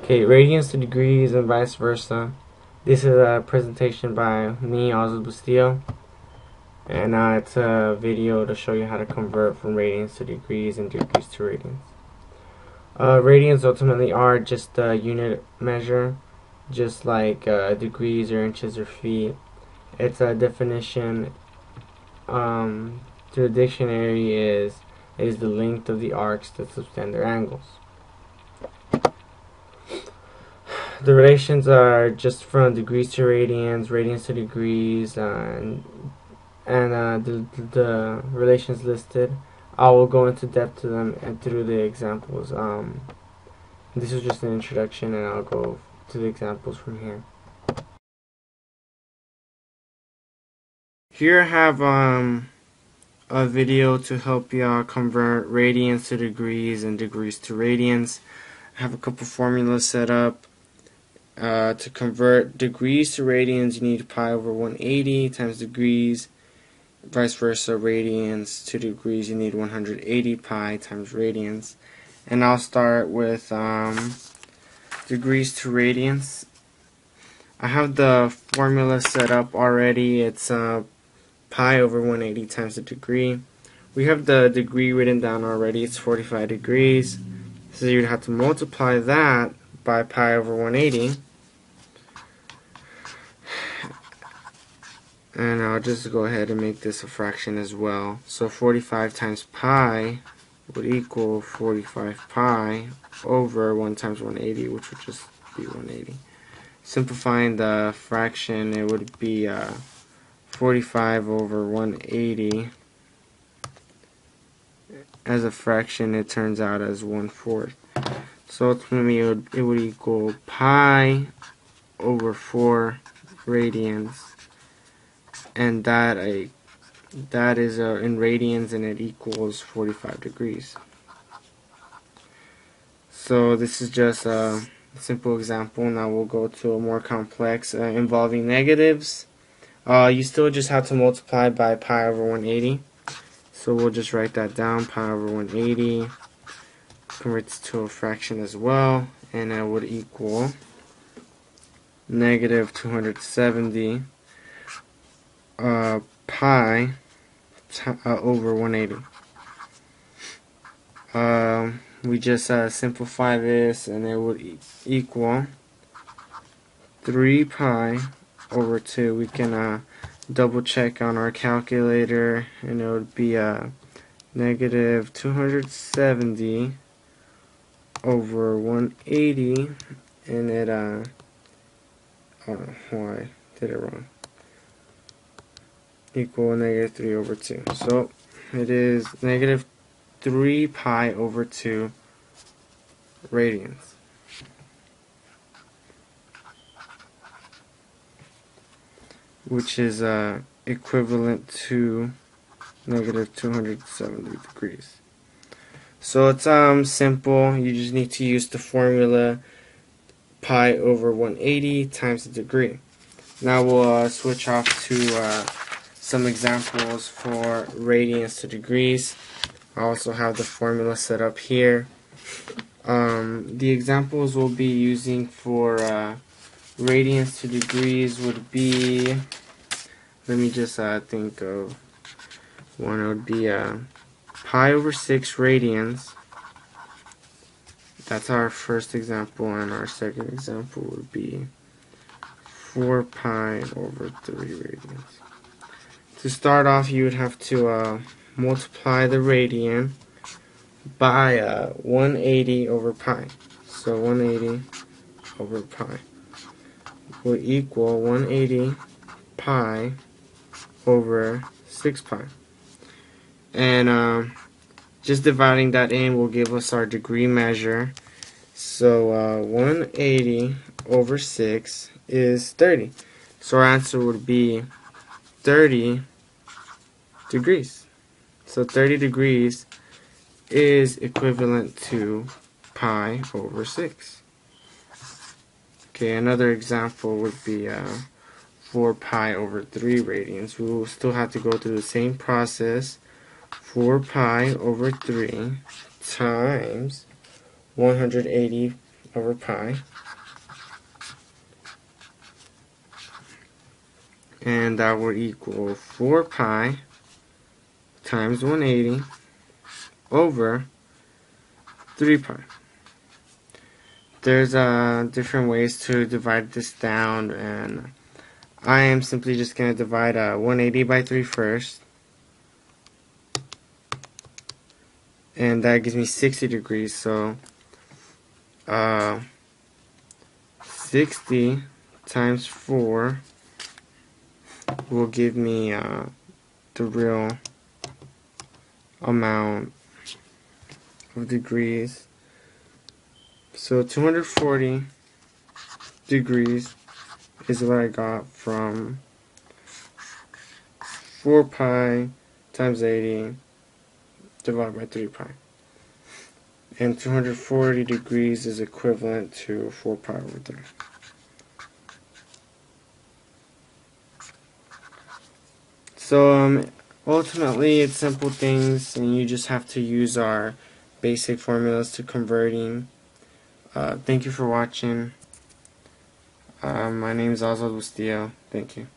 Okay, radians to degrees and vice versa. This is a presentation by me, Oswald Bustillo, and it's a video to show you how to convert from radians to degrees and degrees to radians. Radians ultimately are just a unit measure, just like degrees or inches or feet. Its a definition to the dictionary is the length of the arcs that subtend their angles. The relations are just from degrees to radians, radians to degrees, and the relations listed. I will go into depth to them and through the examples. This is just an introduction, and I'll go to the examples from here. Here I have a video to help y'all convert radians to degrees and degrees to radians. I have a couple formulas set up. To convert degrees to radians, you need pi over 180 times degrees. Vice versa, radians to degrees, you need 180 pi times radians. And I'll start with degrees to radians. I have the formula set up already. It's pi over 180 times the degree. We have the degree written down already. It's 45 degrees. So you'd have to multiply that by pi over 180. And I'll just go ahead and make this a fraction as well. So 45 times pi would equal 45 pi over 1 times 180, which would just be 180. Simplifying the fraction, it would be 45 over 180. As a fraction, it turns out as 1/4. So ultimately, it would equal pi over 4 radians. And that is in radians, and it equals 45 degrees. So this is just a simple example. Now we'll go to a more complex involving negatives. You still just have to multiply by pi over 180. So we'll just write that down, pi over 180 converts to a fraction as well, and that would equal negative 270 pi over 180. We just simplify this, and it would equal 3 pi over 2. We can double check on our calculator, and it would be negative 270 over 180, and it oh, I did it wrong, equal negative 3 over 2. So it is negative 3 pi over 2 radians. Which is equivalent to negative 270 degrees. So it's simple. You just need to use the formula pi over 180 times the degree. Now we'll switch off to some examples for radians to degrees. I also have the formula set up here. The examples we'll be using for radians to degrees would be, let me just think of one. It would be pi over 6 radians. That's our first example, and our second example would be 4 pi over 3 radians. To start off, you would have to multiply the radian by 180 over pi. So 180 over pi will equal 180 pi over 6 pi. And just dividing that in will give us our degree measure. So 180 over 6 is 30. So our answer would be 30 degrees. So 30 degrees is equivalent to pi over 6. Okay, another example would be 4 pi over 3 radians. We will still have to go through the same process. 4 pi over 3 times 180 over pi. And that will equal 4 pi times 180 over 3 pi. There's different ways to divide this down, and I am simply just going to divide 180 by 3 first. And that gives me 60 degrees, so 60 times 4 will give me the real amount of degrees. So 240 degrees is what I got from 4 pi times 80 divided by 3 pi. And 240 degrees is equivalent to 4 pi over 3. So ultimately it's simple things, and you just have to use our basic formulas to converting. Thank you for watching. My name is Oswald Bustillo. Thank you.